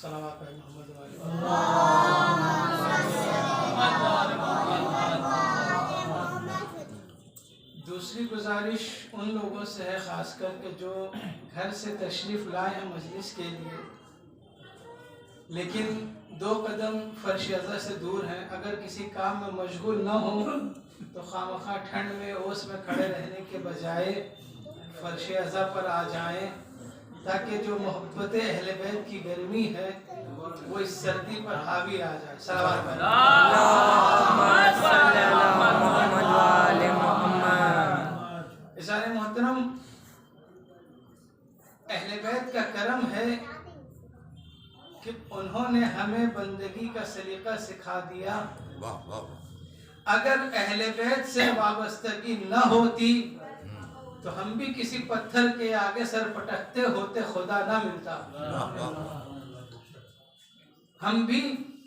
صلوات محمد والی دوسری گزارش ان لوگوں سے ہے خاص کر کے جو گھر سے تشریف لائے ہیں مجلس کے لیے لیکن 2 قدم فرش ازا سے دور ہیں، اگر کسی کام میں مشغول نہ ہو تو خامخواہ ٹھنڈ میں اوس میں کھڑے رہنے کے بجائے فرش ازا پر آ جائیں تاکہ جو محبت اہل بیت کی گرمی ہے وہ اس سردی پر حاوی آ جائے۔ صلوات عزیزان محترم، اہل بیت کا کرم ہے کہ انہوں نے ہمیں بندگی کا سلیقہ سکھا دیا۔ اگر اہل بیت سے وابستگی نہ ہوتی تو ہم بھی کسی پتھر کے آگے سر پٹکتے ہوتے، خدا نہ ملتا۔ ہم بھی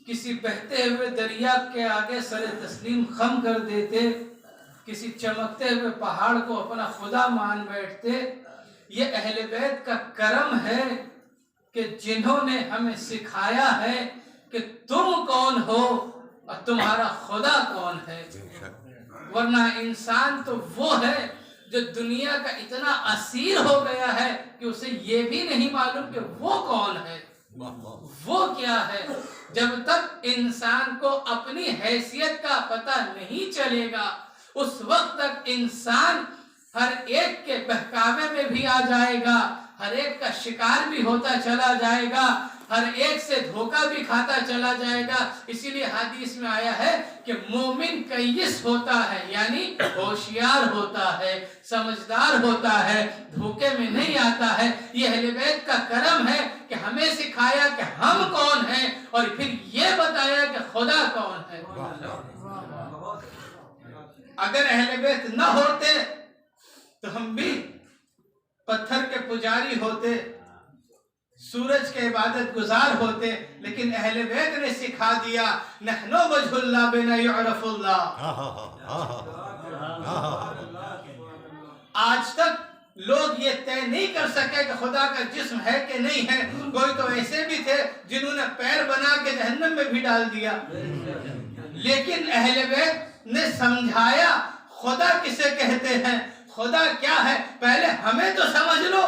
کسی بہتے ہوئے دریا کے آگے سر تسلیم خم کر دیتے، کسی چمکتے ہوئے پہاڑ کو اپنا خدا مان بیٹھتے۔ یہ اہل بیت کا کرم ہے کہ جنہوں نے ہمیں سکھایا ہے کہ تم کون ہو اور تمہارا خدا کون ہے۔ ورنہ انسان تو وہ ہے جو دنیا کا اتنا اسیر ہو گیا ہے کہ اسے یہ بھی نہیں معلوم کہ وہ کون ہے، وہ کیا ہے۔ جب تک انسان کو اپنی حیثیت کا پتہ نہیں چلے گا اس وقت تک انسان ہر ایک کے بہکاوے میں بھی آ جائے گا، ہر ایک کا شکار بھی ہوتا چلا جائے گا، ہر ایک سے دھوکہ بھی کھاتا چلا جائے گا۔ اسی لیے حدیث میں آیا ہے کہ مومن کیس ہوتا ہے، یعنی ہوشیار ہوتا ہے، سمجھدار ہوتا ہے، دھوکے میں نہیں آتا ہے۔ یہ اہل بیت کا کرم ہے کہ ہمیں سکھایا کہ ہم کون ہیں اور پھر یہ بتایا کہ خدا کون ہے۔ اگر اہل بیت نہ ہوتے تو ہم بھی پتھر کے پجاری ہوتے، سورج کے عبادت گزار ہوتے، لیکن اہل بیت نے سکھا دیا نحن وجہ اللہ بنا یعرف اللہ۔ آج تک لوگ یہ طے نہیں کر سکے کہ خدا کا جسم ہے کہ نہیں ہے۔ کوئی تو ایسے بھی تھے جنہوں نے پیر بنا کے جہنم میں بھی ڈال دیا، لیکن اہل بیت نے سمجھایا خدا کسے کہتے ہیں، خدا کیا ہے، پہلے ہمیں تو سمجھ لو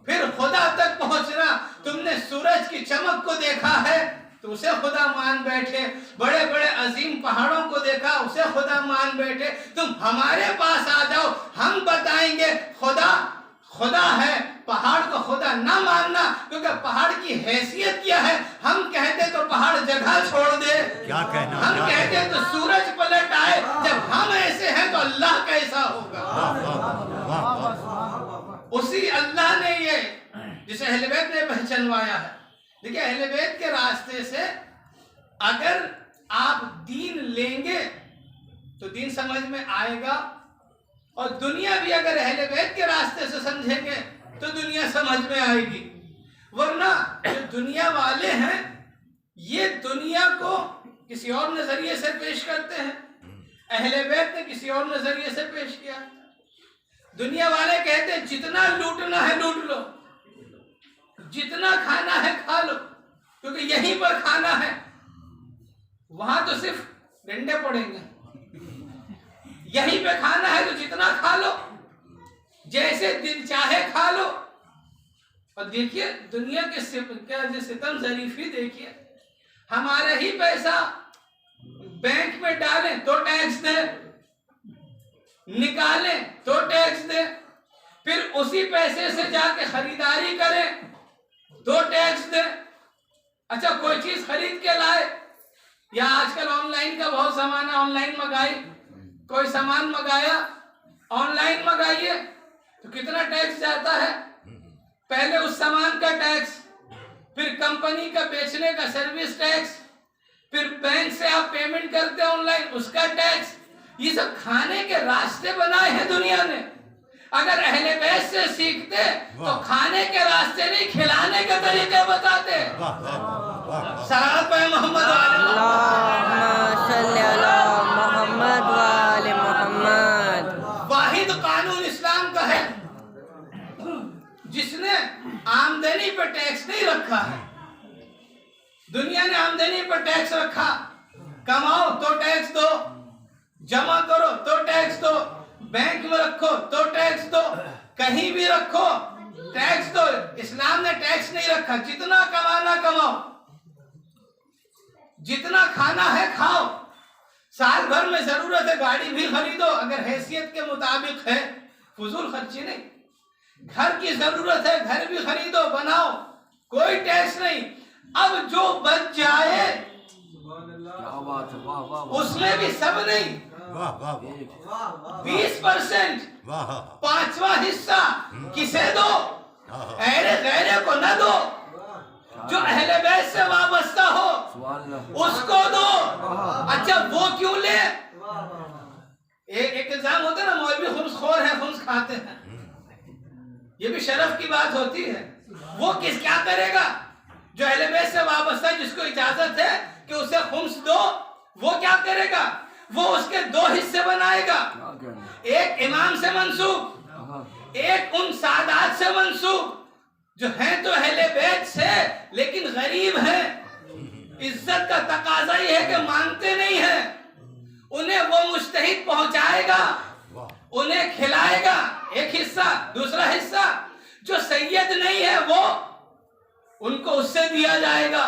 پھر خدا تک پہنچنا۔ تم نے سورج کی چمک کو دیکھا ہے تو اسے خدا مان بیٹھے، بڑے بڑے عظیم پہاڑوں کو دیکھا اسے خدا مان بیٹھے۔ تم ہمارے پاس آ جاؤ، ہم بتائیں گے خدا خدا ہے۔ پہاڑ کو خدا نہ ماننا، کیونکہ پہاڑ کی حیثیت کیا ہے۔ ہم کہتے تو پہاڑ جگہ چھوڑ دے، ہم کہتے تو سورج پلٹ آئے۔ جب ہم ایسے ہیں تو اللہ کیسا ہوگا۔ اسی اللہ نے یہ جسے اہل بیت نے پہچنوایا ہے۔ دیکھیں اہل بیت کے راستے سے اگر آپ دین لیں گے تو دین سمجھ میں آئے گا، اور دنیا بھی اگر اہل بیت کے راستے سے سمجھیں گے تو دنیا سمجھ میں آئے گی۔ ورنہ جو دنیا والے ہیں یہ دنیا کو کسی اور نظریے سے پیش کرتے ہیں، اہل بیت نے کسی اور نظریے سے پیش کیا۔ دنیا والے کہتے ہیں جتنا لوٹنا ہے لوٹ لو، جتنا کھانا ہے کھا لو، کیونکہ یہیں پر کھانا ہے، وہاں تو صرف ڈنڈے پڑیں گے۔ یہیں پہ کھانا ہے تو جتنا کھا لو، جیسے دل چاہے کھا لو۔ اور دیکھیے دنیا کے ستم ظریفی دیکھیے، ہمارا ہی پیسہ بینک میں ڈالیں تو ٹیکس دیں، نکالیں تو ٹیکس دیں، پھر اسی پیسے سے جا کے خریداری کریں تو ٹیکس دیں۔ اچھا کوئی چیز خرید کے لائے، یا آج کل آن لائن کا بہت زمانہ، آن لائن منگائی، کوئی سامان منگایا آن لائن منگائیے تو کتنا ٹیکس جاتا ہے؟ پہلے اس سامان کا ٹیکس، پھر کمپنی کا بیچنے کا سروس ٹیکس، پھر بینک سے آپ پیمنٹ کرتے آن لائن اس کا ٹیکس۔ یہ سب کھانے کے راستے بنائے ہیں دنیا نے۔ اگر اہل بیت سے سیکھتے تو کھانے کے راستے نہیں کھلانے کے طریقے بتاتے۔ صلوات پہ محمد اللہم صلی علی محمد وآل محمد۔ واحد قانون اسلام کا ہے جس نے آمدنی پہ ٹیکس نہیں رکھا ہے، دنیا نے آمدنی پر ٹیکس رکھا، کماؤ تو ٹیکس دو، جمع کرو تو ٹیکس دو، بینک میں رکھو تو ٹیکس دو، کہیں بھی رکھو ٹیکس دو۔ اسلام نے ٹیکس نہیں رکھا، جتنا کمانا کماؤ، جتنا کھانا ہے کھاؤ، سال بھر میں ضرورت ہے گاڑی بھی خریدو اگر حیثیت کے مطابق ہے، فضول خرچی نہیں۔ گھر کی ضرورت ہے گھر بھی خریدو بناؤ، کوئی ٹیکس نہیں۔ اب جو بچ جائے اس میں بھی سب نہیں، 20%، 5واں حصہ کسے دو؟ غیرے کو نہ دو، جو اہل بیت سے وابستہ ہو اس کو دو۔ اچھا وہ کیوں لے؟ ایک الزام ہوتا ہے نا مولوی خمس خور ہے، خمس کھاتے ہیں، یہ بھی شرف کی بات ہوتی ہے۔ وہ کیا کرے گا؟ جو اہل بیت سے وابستہ جس کو اجازت ہے کہ اسے خمس دو، وہ کیا کرے گا؟ وہ اس کے 2 حصے بنائے گا، ایک امام سے منسوب، ایک ان سادات سے منسوب جو ہیں تو اہل بیت سے لیکن غریب ہیں، عزت کا تقاضا یہ ہے کہ مانگتے نہیں ہیں، انہیں وہ مجتہد پہنچائے گا، انہیں کھلائے گا، ایک حصہ۔ دوسرا حصہ جو سید نہیں ہے وہ ان کو اس سے دیا جائے گا۔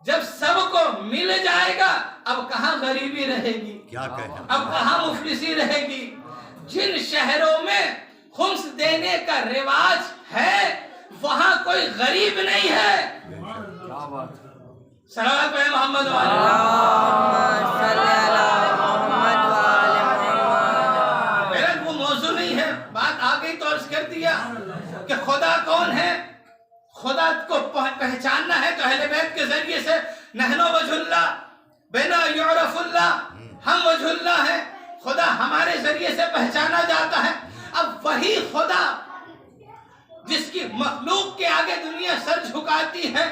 جب سب کو مل جائے گا اب کہاں غریبی رہے گی، اب کہاں مفلسی رہے گی۔ جن شہروں میں خمس دینے کا رواج ہے وہاں کوئی غریب نہیں ہے۔ صلوات پہ محمد میرا وہ موضوع نہیں ہے، بات آ گئی تو عرض کر دیا کہ خدا کون ہے۔ خدا کو پہچاننا ہے تو اہل بیت کے ذریعے سے، نحنو وجہ اللہ بنا یعرف اللہ، ہم وجہ اللہ ہیں، خدا ہمارے ذریعے سے پہچانا جاتا ہے۔ اب وہی خدا جس کی مخلوق کے آگے دنیا سر جھکاتی ہے،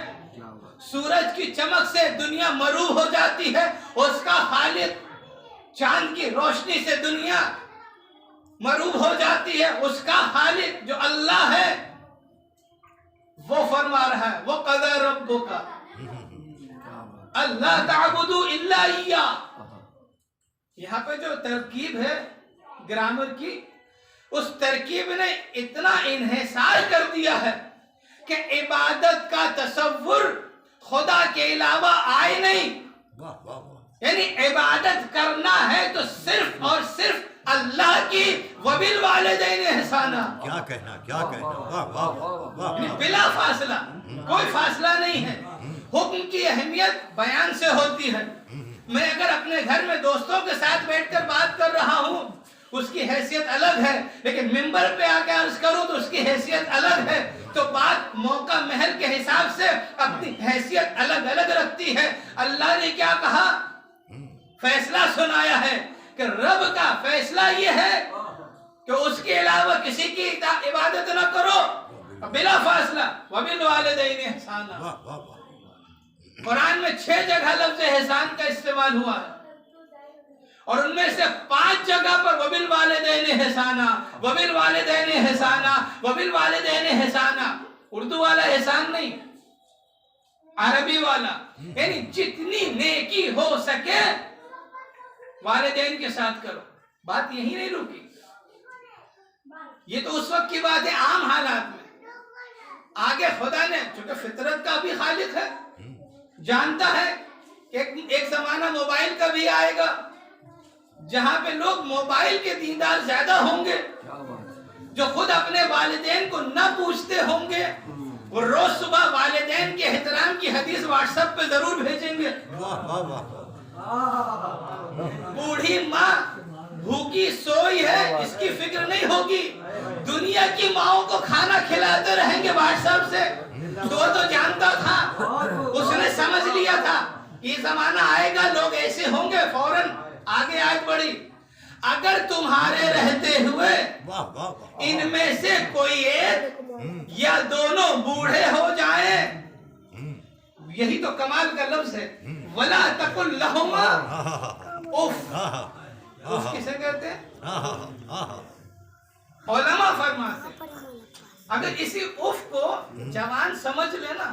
سورج کی چمک سے دنیا مروب ہو جاتی ہے، اس کا خالق چاند کی روشنی سے دنیا مروب ہو جاتی ہے، اس کا خالق جو اللہ ہے وہ فرما رہا ہے وَقَضَى رَبُّكَ اللہ تعبدوا الا اياه۔ یہاں پہ جو ترکیب ہے گرامر کی، اس ترکیب نے اتنا انحصار کر دیا ہے کہ عبادت کا تصور خدا کے علاوہ آئے نہیں۔ یعنی عبادت کرنا ہے تو صرف اور صرف اللہ کی، وبالوالدین احسانا، کیا کہنا بلا فاصلہ، کوئی فاصلہ نہیں ہے۔ حکم کی اہمیت بیان سے ہوتی ہے۔ میں اگر اپنے گھر میں دوستوں کے ساتھ بیٹھ کر بات کر رہا ہوں اس کی حیثیت الگ ہے، لیکن ممبر پہ آ کے عرض کروں تو اس کی حیثیت الگ ہے۔ تو بات موقع محل کے حساب سے اپنی حیثیت الگ الگ رکھتی ہے۔ اللہ نے کیا کہا؟ فیصلہ سنایا ہے کہ رب کا فیصلہ یہ ہے کہ اس کے علاوہ کسی کی عبادت نہ کرو، بلا فاصلہ وبالوالدین احسانا۔ قرآن میں 6 جگہ لفظ احسان کا استعمال ہوا ہے، اور ان میں سے 5 جگہ پر وبالوالدین احسانا، وبالوالدین احسانا، وبالوالدین احسانا۔ اردو والا احسان نہیں، عربی والا، یعنی جتنی نیکی ہو سکے والدین کے ساتھ کرو۔ بات یہی نہیں رکی، یہ تو اس وقت کی بات ہے عام حالات میں۔ آگے خدا نے چونکہ فطرت کا بھی خالق ہے، جانتا ہے کہ ایک زمانہ موبائل کا بھی آئے گا جہاں پہ لوگ موبائل کے دیندار زیادہ ہوں گے، جو خود اپنے والدین کو نہ پوچھتے ہوں گے، وہ روز صبح والدین کے احترام کی حدیث واٹس ایپ پہ ضرور بھیجیں گے۔ بوڑھی ماں بھوکی سوئی ہے، اس کی فکر نہیں ہوگی، دنیا کی ماؤں کو کھانا کھلاتے رہیں گے واٹس ایپ سے۔ تو وہ تو جانتا تھا، اس نے سمجھ لیا تھا یہ زمانہ آئے گا لوگ ایسے ہوں گے، فوراً آگے آیت بڑھی اگر تمہارے رہتے ہوئے ان میں سے کوئی ایک یا دونوں بوڑھے ہو جائیں، یہی تو کمال کا لفظ ہے، وَلَا تَقُلْ لَهُمَا اُف۔ اُف کسے کہتے ہیں؟ علماء فرماتے ہیں اگر اسی اُف کو جوان سمجھ لینا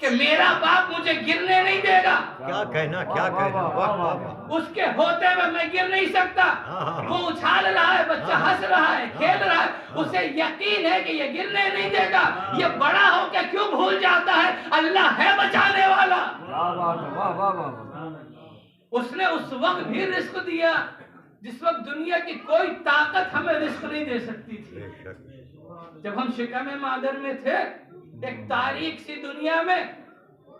کہ میرا باپ مجھے گرنے نہیں دے گا، کیا کہنا کیا کہنا، واہ واہ واہ، اس کے ہوتے ہوئے میں گر نہیں سکتا۔ وہ اچھال رہا ہے، بچہ ہنس رہا ہے، کھیل رہا ہے، اسے یقین ہے کہ یہ گرنے نہیں دے گا۔ یہ بڑا ہو کے کیوں بھول جاتا ہے اللہ ہے بچانے والا۔ اس نے اس وقت بھی رزق دیا جس وقت دنیا کی کوئی طاقت ہمیں رزق نہیں دے سکتی تھی۔ بے شک، جب ہم شکم مادر میں تھے، ایک تاریخ سی دنیا میں،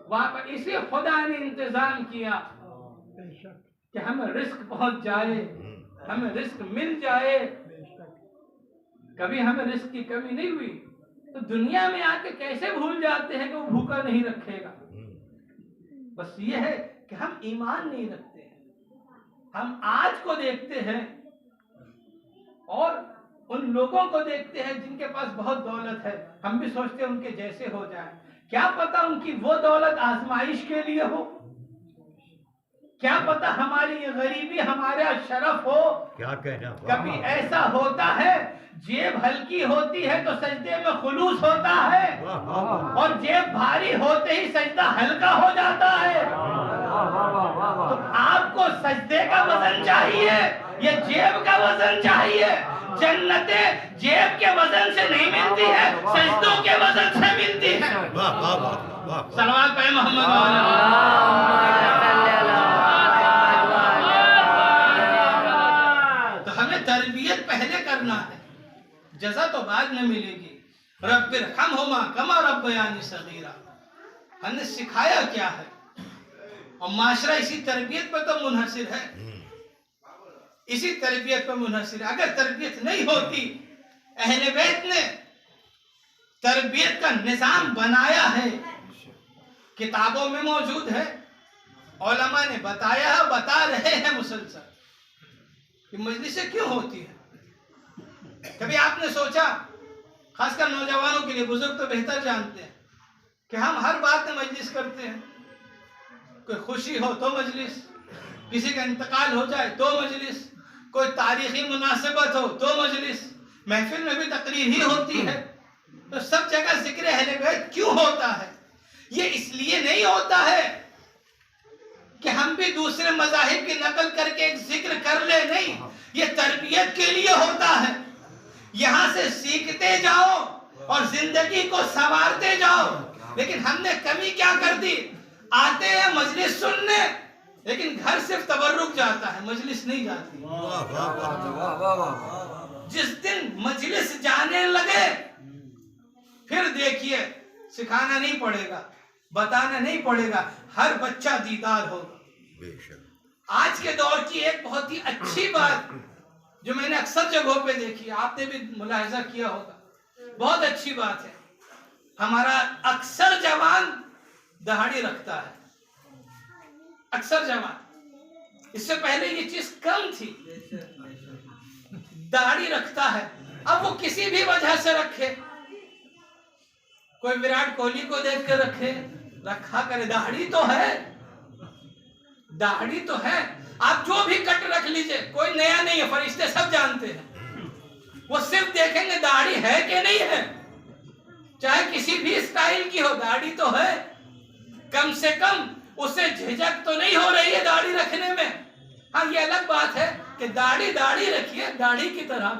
وہاں پر اسی خدا نے انتظام کیا کہ ہمیں رزق پہنچ جائے، ہمیں رزق مل جائے۔ کبھی ہمیں رزق کی کمی نہیں ہوئی، تو دنیا میں آ کے کیسے بھول جاتے ہیں کہ وہ بھوکا نہیں رکھے گا۔ بس یہ ہے کہ ہم ایمان نہیں رکھتے ہیں، ہم آج کو دیکھتے ہیں اور ان لوگوں کو دیکھتے ہیں جن کے پاس بہت دولت ہے، ہم بھی سوچتے ہیں ان کے جیسے ہو جائیں۔ کیا پتا ان کی وہ دولت آزمائش کے لیے ہو، کیا پتا ہماری یہ غریبی ہمارا شرف ہو۔ کیا کہنا، کبھی ایسا ہوتا ہے جیب ہلکی ہوتی ہے تو سجدے میں خلوص ہوتا ہے، اور جیب بھاری ہوتے ہی سجدہ ہلکا ہو جاتا ہے۔ تو آپ کو سجدے کا وزن چاہیے، یہ جیب کا وزن چاہیے۔ جنتیں جیب کے وزن سے نہیں ملتی ہے، سجدوں کے وزن سے ملتی ہے۔ واہ واہ واہ واہ، صلوات پہ محمد تو ہمیں تربیت پہلے کرنا ہے، جزا تو بعد میں ملے گی۔ رب ارحمہما کما ربیانی صغیرا، ہم نے سکھایا کیا ہے، اور معاشرہ اسی تربیت پہ تو منحصر ہے، اسی تربیت پہ منحصر ہے۔ اگر تربیت نہیں ہوتی، اہل بیت نے تربیت کا نظام بنایا ہے، کتابوں میں موجود ہے، علماء نے بتایا ہے، بتا رہے ہیں مسلسل کہ مجلسیں کیوں ہوتی ہیں۔ کبھی آپ نے سوچا، خاص کر نوجوانوں کے لیے، بزرگ تو بہتر جانتے ہیں کہ ہم ہر بات میں مجلس کرتے ہیں، کوئی خوشی ہو تو مجلس، کسی کا انتقال ہو جائے تو مجلس، کوئی تاریخی مناسبت ہو تو مجلس، محفل میں بھی تقریر ہی ہوتی ہے۔ تو سب جگہ ذکر اہل بیت کیوں ہوتا ہے؟ یہ اس لیے نہیں ہوتا ہے کہ ہم بھی دوسرے مذاہب کی نقل کر کے ایک ذکر کر لیں، نہیں، یہ تربیت کے لیے ہوتا ہے۔ یہاں سے سیکھتے جاؤ اور زندگی کو سنوارتے جاؤ۔ لیکن ہم نے کمی کیا کر دی، آتے ہیں مجلس سننے، لیکن گھر صرف تبرک جاتا ہے، مجلس نہیں جاتی۔ جس دن مجلس جانے لگے، پھر دیکھیے سکھانا نہیں پڑے گا، بتانا نہیں پڑے گا، ہر بچہ دیدار ہوگا۔ بے شک، آج کے دور کی ایک بہت ہی اچھی بات جو میں نے اکثر جگہوں پہ دیکھی، آپ نے بھی ملاحظہ کیا ہوگا، بہت اچھی بات ہے، ہمارا اکثر جوان دہاڑی رکھتا ہے، اکثر جوان، اس سے پہلے یہ چیز کم تھی، داڑھی رکھتا ہے۔ اب وہ کسی بھی وجہ سے رکھے، کوئی وراٹ کوہلی کو دیکھ کے رکھے، رکھا کرے، داڑھی تو ہے، داڑھی تو ہے۔ آپ جو بھی کٹ رکھ لیجئے، کوئی نیا نہیں ہے، فرشتے سب جانتے ہیں، وہ صرف دیکھیں گے داڑھی ہے کہ نہیں ہے، چاہے کسی بھی اسٹائل کی ہو، داڑھی تو ہے، کم سے کم اسے جھجک تو نہیں ہو رہی ہے داڑھی رکھنے میں۔ ہاں یہ الگ بات ہے کہ داڑھی رکھیے داڑھی کی طرح،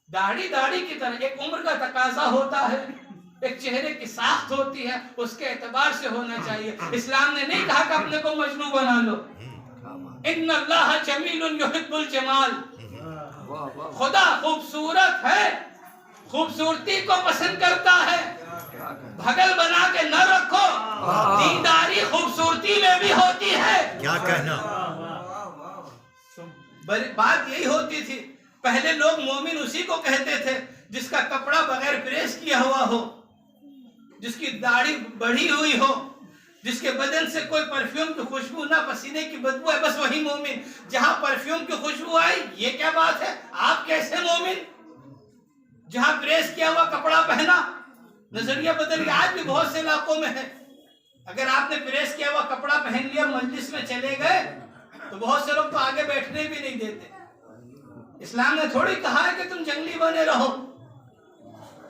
داڑھی کی طرح، ایک عمر کا تقاضا ہوتا ہے، ایک چہرے کی ساخت ہوتی ہے، اس کے اعتبار سے ہونا چاہیے۔ اسلام نے نہیں کہا کہ اپنے کو مجنون بنا لو، ان اللہ جمیل یحب الجمال، خدا خوبصورت ہے، خوبصورتی کو پسند کرتا ہے، بھگل بنا کے نہ رکھو، دینداری خوبصورتی میں بھی ہوتی ہے۔ کیا کہنا، بات یہی ہوتی تھی، پہلے لوگ مومن اسی کو کہتے تھے جس کا کپڑا بغیر پریس کیا ہوا ہو، جس کی داڑھی بڑھی ہوئی ہو، جس کے بدن سے کوئی پرفیوم کی خوشبو نہ، پسینے کی بدبو ہے، بس وہی مومن۔ جہاں پرفیوم کی خوشبو آئی، یہ کیا بات ہے، آپ کیسے مومن؟ جہاں پریس کیا ہوا کپڑا پہنا، نظریہ بدل گیا۔ آج بھی بہت سے علاقوں میں ہے، اگر آپ نے پریس کیا ہوا کپڑا پہن لیا، مجلس میں چلے گئے، تو بہت سے لوگ تو آگے بیٹھنے بھی نہیں دیتے۔ اسلام نے تھوڑی کہا ہے کہ تم جنگلی بنے رہو،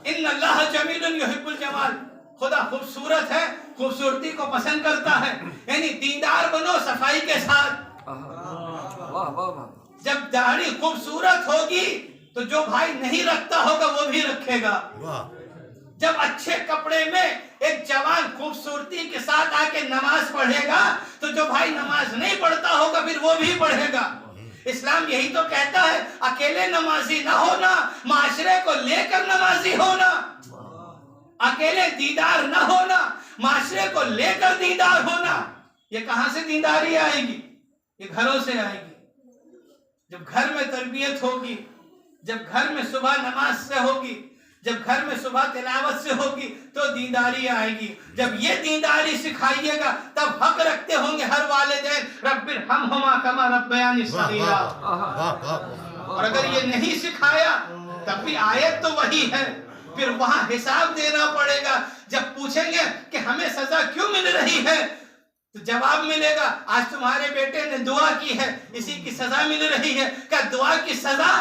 ان اللہ جمیل یحب الجمال، خدا خوبصورت ہے، خوبصورتی کو پسند کرتا ہے، یعنی دیندار بنو صفائی کے ساتھ۔ جب داڑھی خوبصورت ہوگی تو جو بھائی نہیں رکھتا ہوگا وہ بھی رکھے گا۔ جب اچھے کپڑے میں ایک جوان خوبصورتی کے ساتھ آ کے نماز پڑھے گا تو جو بھائی نماز نہیں پڑھتا ہوگا پھر وہ بھی پڑھے گا۔ اسلام یہی تو کہتا ہے اکیلے نمازی نہ ہونا، معاشرے کو لے کر نمازی ہونا، اکیلے دیدار نہ ہونا، معاشرے کو لے کر دیدار ہونا۔ یہ کہاں سے دینداری آئے گی؟ یہ گھروں سے آئے گی۔ جب گھر میں تربیت ہوگی، جب گھر میں صبح نماز سے ہوگی، جب گھر میں صبح تلاوت سے ہوگی تو دینداری آئے گی۔ جب یہ دینداری سکھائیے گا تب حق رکھتے ہوں گے ہر والدین رب ارحمہما کما ربیانی صغیرا۔ اور اگر یہ نہیں سکھایا تب بھی آیت تو وہی ہے، پھر وہاں حساب دینا پڑے گا۔ جب پوچھیں گے کہ ہمیں سزا کیوں مل رہی ہے تو جواب ملے گا آج تمہارے بیٹے نے دعا کی ہے اسی کی سزا مل رہی ہے۔ کیا دعا کی سزا؟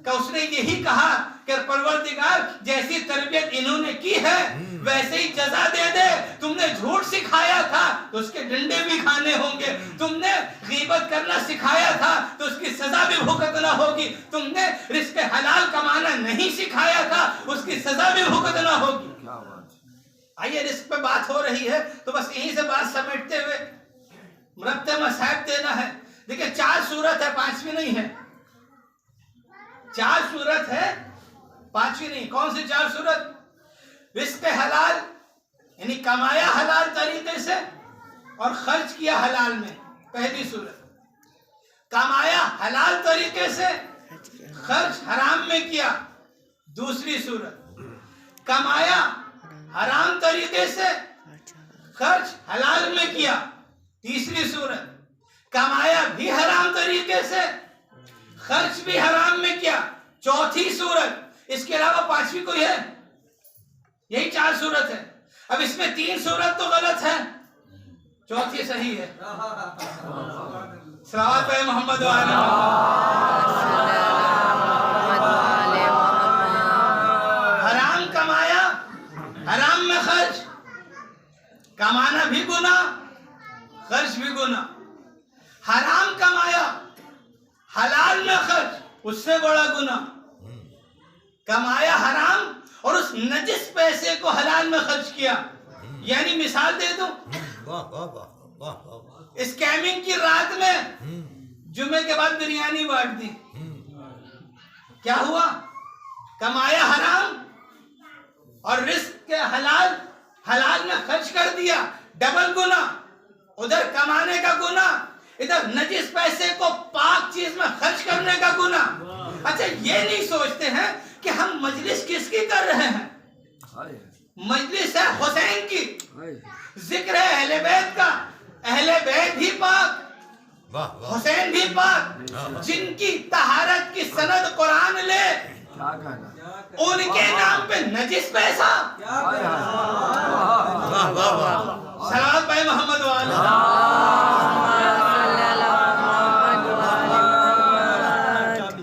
کہ اس نے یہی کہا کہ پروردگار جیسی تربیت انہوں نے کی ہے ویسے ہی جزا دے دے۔ تم نے جھوٹ سکھایا تھا تو اس کے ڈنڈے بھی کھانے ہوں گے، تم نے غیبت کرنا سکھایا تھا تو اس کی سزا بھی بھگتنا ہوگی، تم نے رزق حلال کمانا نہیں سکھایا تھا اس کی سزا بھی بھگتنا ہوگی۔ آئیے رزق پہ بات ہو رہی ہے تو بس یہیں سے بات سمیٹتے ہوئے مرتبہ مسائب دینا ہے۔ دیکھیں 4 صورت ہے، 5ویں نہیں ہے۔ 4 صورت ہے، 5ویں نہیں۔ کون سی 4 صورت؟ رزق حلال یعنی کمایا حلال طریقے سے اور خرچ کیا حلال میں، پہلی صورت۔ کمایا حلال طریقے سے، خرچ حرام میں کیا، دوسری صورت۔ کمایا حرام طریقے سے، خرچ حلال میں کیا، تیسری صورت۔ کمایا بھی حرام طریقے سے، خرچ بھی حرام میں کیا، چوتھی صورت۔ اس کے علاوہ 5ویں کوئی ہے؟ یہی 4 صورت ہے۔ اب اس میں 3 صورت تو غلط ہے، چوتھی صحیح ہے۔ صلوات پہ محمد وعلی حرام کمایا، حرام میں خرچ، کمانا بھی گناہ، خرچ بھی گناہ۔ حرام کمایا، حلال میں خرچ، اس سے بڑا گناہ۔ کمایا حرام اور اس نجس پیسے کو حلال میں خرچ کیا۔ یعنی مثال دے دوں، اسکیمنگ کی رات میں جمعے کے بعد بریانی بانٹ دی، کیا ہوا؟ کمایا حرام اور رزق کے حلال میں خرچ کر دیا، ڈبل گناہ۔ ادھر کمانے کا گناہ، ادھر نجس پیسے کو پاک چیز میں خرچ کرنے کا گناہ۔ اچھا یہ نہیں سوچتے ہیں کہ ہم مجلس کس کی کر رہے ہیں؟ مجلس ہے حسین کی، ذکر ہے اہل بیت کا، اہل بیت بھی پاک، حسین بھی پاک، جن کی طہارت کی سند قرآن لے، ان کے نام پہ نجس پیسہ۔ صلوات پہ محمد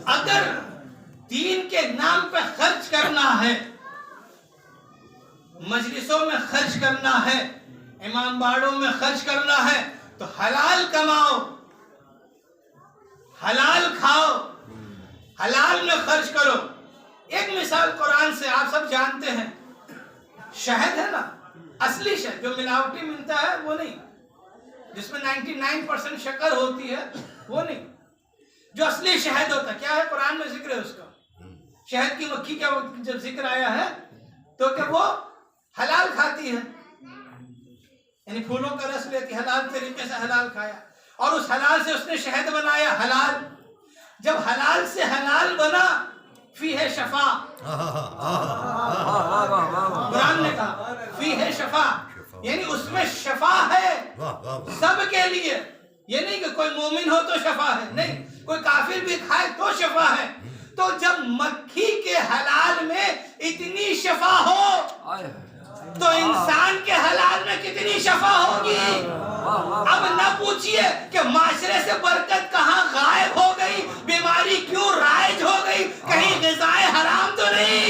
اگر دین کے نام پہ خرچ کرنا ہے، مجلسوں میں خرچ کرنا ہے، امام باڑوں میں خرچ کرنا ہے تو حلال کماؤ، حلال کھاؤ، حلال میں خرچ کرو۔ ایک مثال قرآن سے آپ سب جانتے ہیں، شہد ہے نا، اصلی شہد جو ملاوٹی ملتا ہے وہ نہیں، جس میں 99% شکر ہوتی ہے وہ نہیں، جو اصلی شہد ہوتا ہے کیا ہے؟ قرآن میں ذکر ہے اس کا۔ شہد کی مکھی کا جب ذکر آیا ہے تو کہ وہ حلال کھاتی ہے، یعنی پھولوں کا رس لیتی، حلال طریقے سے حلال کھایا اور اس حلال سے اس نے شہد بنایا حلال۔ جب حلال سے حلال بنا فی ہے شفا، قرآن نے کہا فی ہے شفا، یعنی اس میں شفا ہے سب کے لیے۔ یہ نہیں کہ کوئی مومن ہو تو شفا ہے، نہیں، کوئی کافر بھی کھائے تو شفا ہے۔ تو جب مکھی کے حلال میں اتنی شفا ہو تو انسان کے حلال میں کتنی شفا ہوگی؟ اب نہ پوچھئے کہ معاشرے سے برکت کہاں غائب ہو گئی، بیماری کیوں رائج ہو گئی، کہیں غذائیں حرام تو نہیں۔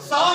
100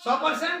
100%,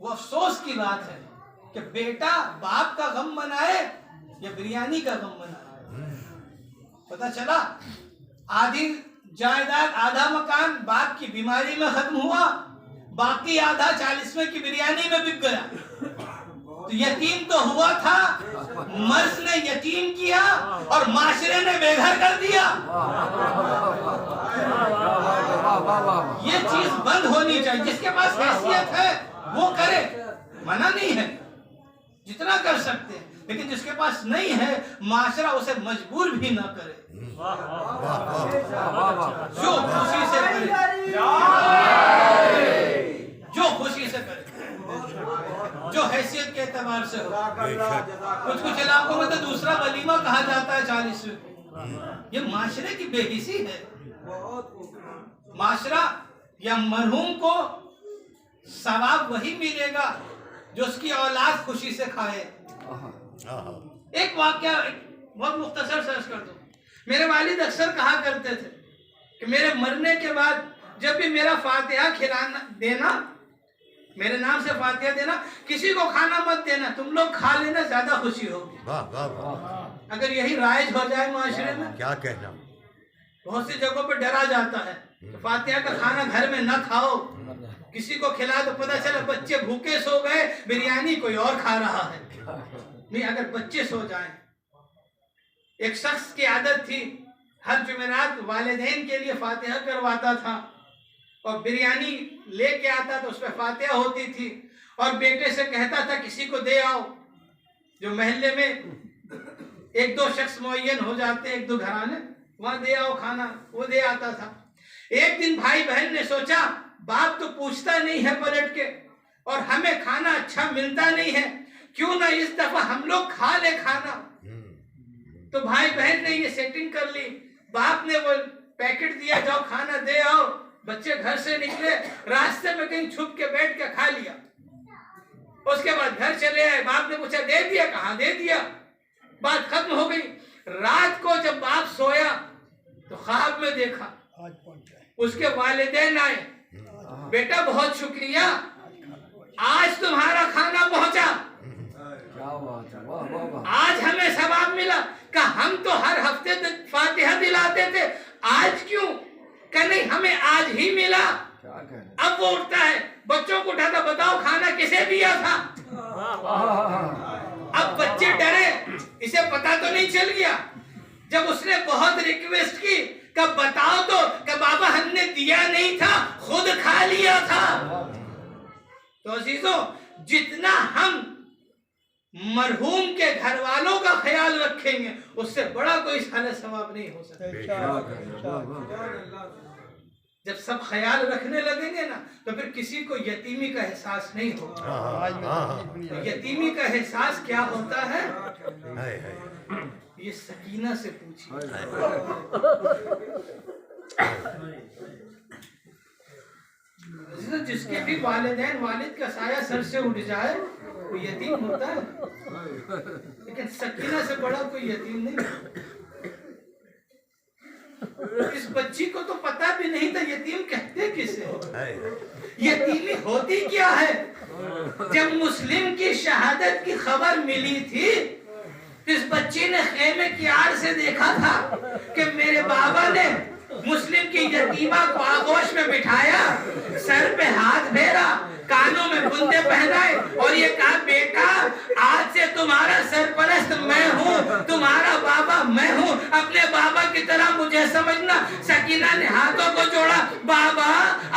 وہ افسوس کی بات ہے کہ بیٹا باپ کا غم منائے یا بریانی کا غم منائے. پتہ چلا آدھی جائیداد آدھا مکان باپ کی بیماری میں ختم ہوا, باقی آدھا 40ویں کی بریانی میں بک گیا. تو یتیم تو ہوا تھا, مرض نے یتیم کیا اور معاشرے نے بے گھر کر دیا. یہ چیز بند ہونی چاہیے. جس کے پاس حیثیت ہے وہ کرے, منع نہیں ہے, جتنا کر سکتے ہیں, لیکن جس کے پاس نہیں ہے معاشرہ اسے مجبور بھی نہ کرے. جو خوشی سے کرے, جو خوشی سے کرے, جو حیثیت کے اعتبار سے ہو. کچھ علاقوں میں تو دوسرا ولیمہ کہا جاتا ہے 40ویں کو. یہ معاشرے کی بے حسی ہے. معاشرہ یا مرحوم کو ثواب وہی ملے گا جو اس کی اولاد خوشی سے کھائے. ایک واقعہ بہت مختصر سے عرض کر دوں. میرے والد اکثر کہا کرتے تھے کہ میرے مرنے کے بعد جب بھی میرا فاتحہ کھلانا دینا, میرے نام سے فاتحہ دینا, کسی کو کھانا مت دینا, تم لوگ کھا لینا, زیادہ خوشی ہوگی. اگر یہی رائج ہو جائے معاشرے میں, کیا کہنا, بہت سی جگہوں پہ ڈرا جاتا ہے کہ فاتحہ کا کھانا گھر میں نہ کھاؤ, کسی کو کھلا تو پتہ چلا بچے بھوکے سو گئے, بریانی کوئی اور کھا رہا ہے. نہیں, اگر بچے سو جائیں. ایک شخص کی عادت تھی ہر جمعرات والدین کے لیے فاتحہ کرواتا تھا اور بریانی لے کے آتا تو اس پہ فاتحہ ہوتی تھی, اور بیٹے سے کہتا تھا کسی کو دے آؤ. جو محلے میں 1-2 شخص معین ہو جاتے, 1-2 گھرانے, وہاں دے آؤ کھانا, وہ دے آتا تھا. ایک دن بھائی بہن نے سوچا باپ تو پوچھتا نہیں ہے پلٹ کے, اور ہمیں کھانا اچھا ملتا نہیں ہے, کیوں نہ اس دفعہ ہم لوگ کھا لے کھانا. تو بھائی بہن نے یہ سیٹنگ کر لی. باپ نے وہ پیکٹ دیا, جاؤ کھانا دے آؤ. بچے گھر سے نکلے, راستے میں کہیں چھپ کے بیٹھ کے کھا لیا. اس کے بعد گھر چلے آئے, باپ نے پوچھا دے دیا, کہاں دے دیا, بات ختم ہو گئی. رات کو جب باپ سویا تو خواب میں دیکھا اس کے والدین آئے, بیٹا بہت شکریہ, آج تمہارا کھانا پہنچا, آج ہمیں ثواب ملا. کہ ہم تو ہر ہفتے فاتحہ دلاتے تھے, آج کیوں؟ کہ نہیں, ہمیں آج ہی ملا. اب وہ اٹھتا ہے, بچوں کو اٹھاتا, بتاؤ کھانا کسے دیا تھا. اب بچے ڈرے, اسے پتا تو نہیں چل گیا. جب اس نے بہت ریکویسٹ کی کہ بتاؤ تو, کہ بابا ہم نے دیا نہیں تھا, خود کھا لیا تھا. تو عزیزوں, جتنا ہم مرحوم کے گھر والوں کا خیال رکھیں گے اس سے بڑا کوئی سال ثواب نہیں ہو سکتا. جب سب خیال رکھنے لگیں گے نا تو پھر کسی کو یتیمی کا احساس نہیں ہوگا. یتیمی کا احساس کیا ہوتا ہے, یہ سکینہ سے پوچھیے. جس کے بھی والدین, والد کا سایہ سر سے اٹھ جائے وہ یتیم ہوتا ہے, لیکن سکینہ سے بڑا کوئی یتیم نہیں. اس بچی کو تو پتا بھی نہیں تھا یتیم کہتے کسے. یتیمی ہوتی کیا ہے. جب مسلم کی شہادت کی خبر ملی تھی, اس بچی نے خیمے کی آڑ سے دیکھا تھا کہ میرے بابا نے مسلم کی یتیمہ کو آغوش میں بٹھایا, سر پہ ہاتھ پھیرا, کانوں میں بندے پہنائے اور یہ کہا بیٹا آج سے تمہارا سرپرست میں ہوں, تمہارا بابا میں ہوں, اپنے بابا کی طرح مجھے سمجھنا. سکینہ نے ہاتھوں کو جوڑا, بابا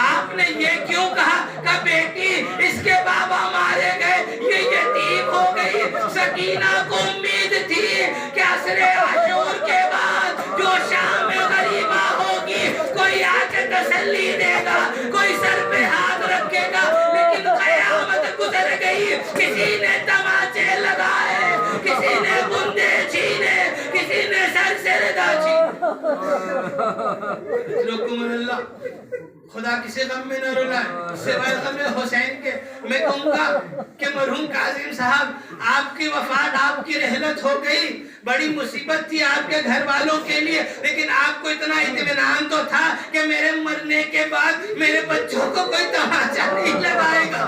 آپ نے یہ کیوں کہا؟ کہ بیٹی اس کے بابا مارے گئے, یہ یتیم ہو گئی. سکینہ کو امید تھی کہ عصر عاشور کے بعد جو شام میں غریبہ ہوگی کوئی آ کے تسلی دے گا, کوئی سر پہ ہاتھ رکھے گا, لیکن قیامت گزر گئی. کسی نے تماچے لگائے, کسی نے بندے چھینے, کسی نے سر سے ردا چھینے. اللہ خدا کسی غم میں نہ رلائے سوائے غم حسین کے. میں کہوں گا کہ مرحوم کاظم صاحب آپ کی وفات آپ کی رحلت ہو گئی, بڑی مصیبت تھی آپ کے گھر والوں کے لیے, لیکن آپ کو اتنا اطمینان تو تھا کہ میرے مرنے کے بعد میرے بچوں کو کوئی تماچا نہیں لگائے گا,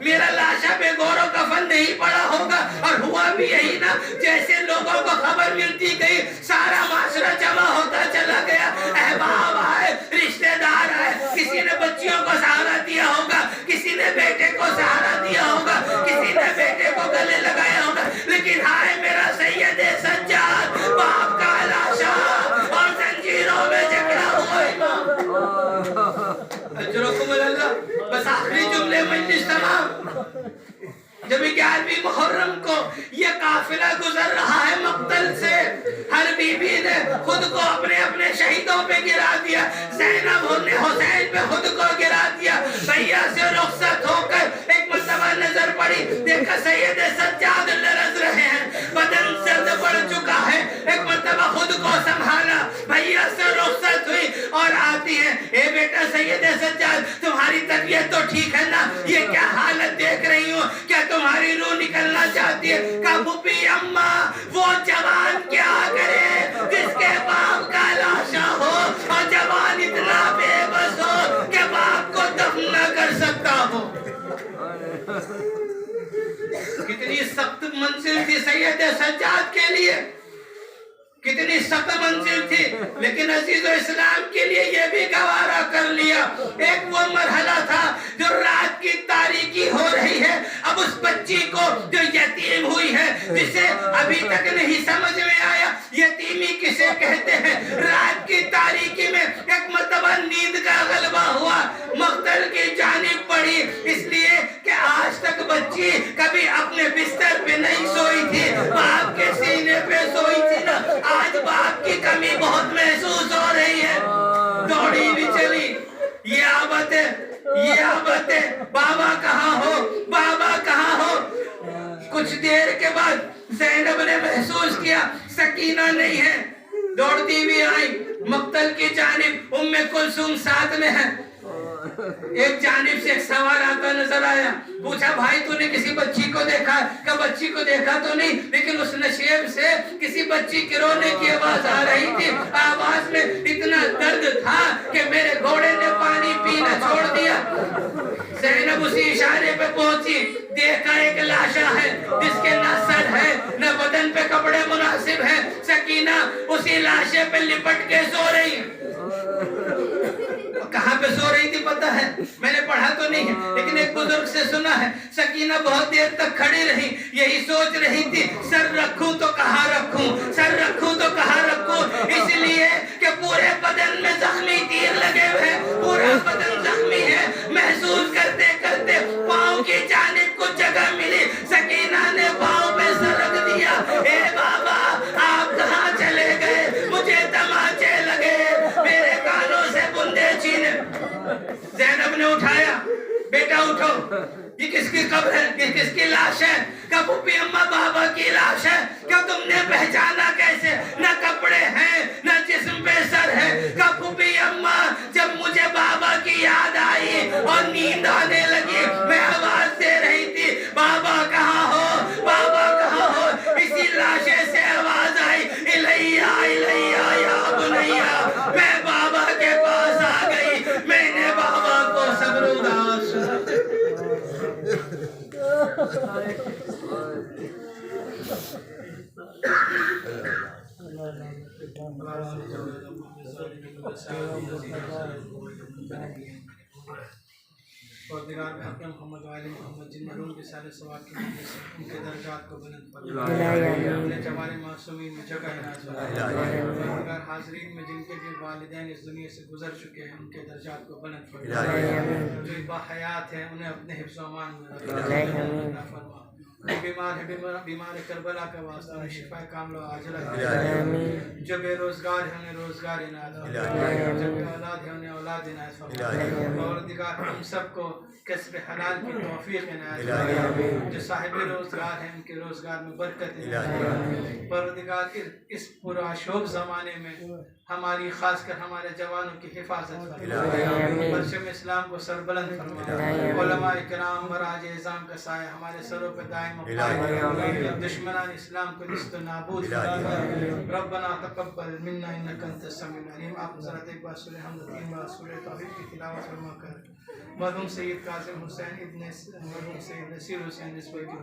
میرا لاشا بے گور و کفن نہیں پڑا ہوگا. اور ہوا بھی یہی نا, جیسے لوگوں کو خبر ملتی گئی سارا معاشرہ جمع ہوتا چلا گیا, احباب آئے, رشتہ دار آئے, کسی نے بچیوں کو سہارا دیا ہوگا, کسی نے بیٹے کو سہارا دیا ہوگا, کسی نے بیٹے کو گلے لگایا ہوگا, لیکن ہائے میرا سید سجاد, باپ کا لاشا اور زنجیروں میں جکڑا ہوا امام. اجرکم اللہ. بس آخری جملے مجلس تمام. جب 11ویں محرم کو یہ قافلہ گزر رہا ہے مقتل سے, ہر بی بی نے خود کو اپنے اپنے شہیدوں پہ گرا دیا. زینب نے حسین پہ خود کو گرا دیا. بھیا سے رخصت ہو کر ایک مرتبہ نظر پڑی, دیکھا سید سجاد لرز رہے ہیں, بدن سرد پڑ چکا ہے. ایک مرتبہ خود کو سنبھالا, بھیا سے رخصت ہوئی اور آتی ہے, اے بیٹا سید سجاد تمہاری طبیعت تو ٹھیک ہے نا, یہ کیا حالت دیکھ رہی ہوں, کیا تمہاری روح نکلنا چاہتی ہے؟ کہا پھوپھی اماں وہ جوان کیا کرے جس کے باپ کا لاشا ہو, اور جوان اتنا بے بس ہو کہ باپ کو دفن نہ کر سکتا ہو. کتنی سخت منزل تھی سید سجاد کے لیے, کتنی سخت منزل تھی, لیکن عزیز و اسلام کے لیے یہ بھی گوارا کر لیا. ایک وہ مرحلہ تھا جو رات کی تاریکی ہو رہی ہے, اب اس بچی کو جو یتیم ہوئی ہے, جسے ابھی تک نہیں سمجھ میں آیا یتیمی کسے کہتے ہیں, رات کی تاریکی میں ایک مرتبہ نیند کا غلبہ ہوا, مقتل کی جانب پڑی, اس لیے کہ آج تک بچی کبھی اپنے بستر پہ نہیں سوئی تھی, باپ کے سینے پہ سوئی تھی نا. آج باپ کی کمی بہت محسوس ہو رہی ہے. دوڑی بھی چلی, یہ آبت ہے, یہ آبت ہے, بابا کہاں ہو, بابا کہاں ہو. کچھ دیر کے بعد زینب نے محسوس کیا سکینہ نہیں ہے, دوڑتی بھی آئی مقتل کی جانب. ام کلثوم ساتھ میں ہے. ایک جانب سے ایک سوار آتا نظر آیا, پوچھا بھائی تو نے کسی بچی کو دیکھا؟ کہ بچی کو دیکھا تو نہیں, لیکن اس نشیب سے کسی بچی کے رونے کی آواز آ رہی تھی. آواز میں اتنا درد تھا کہ میرے گھوڑے نے پانی پینا چھوڑ دیا. زینب اسی اشارے پہ پہنچی, دیکھا ایک لاشا ہے جس کے نہ سر ہے نہ بدن پہ کپڑے مناسب ہیں. سکینہ اسی لاشے پہ لپٹ کے سو رہی ہے. کہاں پہ سو رہی تھی پتہ ہے, میں نے پڑھا تو نہیں ہے, لیکن ایک بزرگ سے سنا ہے سکینہ بہت دیر تک کھڑی رہی, یہی سوچ رہی تھی سر رکھوں تو کہاں رکھوں, سر رکھوں تو کہاں رکھوں, اس لیے کہ پورے بدن میں زخمی تیر لگے ہوئے, پورا بدن زخمی ہے. محسوس کرتے کرتے پاؤں کی جانب کچھ جگہ ملی, سکینہ نے پاؤں پہ سر رکھ دیا. اے بابا آپ کہاں چلے گئے, مجھے تماچے لگے, میرے کانوں سے بندے چھینے. زینب نے اٹھایا, بیٹا اٹھو, یہ کس کی قبر ہے, یہ کس کی لاش ہے؟ کہ پھوپھی اماں بابا کی لاش ہے. کیا تم نے پہچانا کیسے, نہ کپڑے ہیں نہ جسم پہ سر ہے. کہ پھوپھی اماں جب مجھے بابا کی یاد آئی اور نیند آنے لگی, میں آواز دے رہی تھی بابا کہاں ہو, بابا کہاں ہو. اسی لاشے سے آواز آئی الیہ الیہ یا بنیہ, میں بابا کے پاس آ گئی, میں نے بابا کو صبر اداس. پروردگار بحق محمد و آل محمد جن مرحوم کے سارے ثواب کی وجہ سے ان کے درجات کو بلند فرما, اپنے جوار معصومین میں جگہ عنایت فرما. پروردگار حاضرین میں جن کے بھی والدین اس دنیا سے گزر چکے ہیں ان کے درجات کو بلند فرما. جو باحیات ہیں انہیں اپنے حفظ و امان میں فرما. بیمار ہے بیمار کربلا کا واسطہ انہیں شفا کاملہ عاجلہ فرما. جو بے روزگار ہیں انہیں روزگار عنایت فرما. جو بے اولاد ہیں انہیں اولاد عنایت فرما. پروردگار ہم سب کو کسب حلال کی توفیق عنایت فرما. جو صاحب روزگار ہیں ان کے روزگار میں برکت عنایت فرما. پروردگار اس پرآشوب زمانے میں ہماری خاص کر ہمارے جوانوں کی حفاظت فرما، پرچم اسلام کو سربلند فرما، علماء کرام براج اعظام کا سایہ ہمارے سروں پہ دائم قائم، دشمنان اسلام کو نیست و نابود فرما۔ ربنا تقبل منا انک انت السمیع العلیم۔ آپ حضرات ایک بار سورہ حمد 3 بار سورہ توحید کی تلاوت فرما کر مرحوم سید کاظم حسین ابن مرحوم سید نصیر حسین رسول کی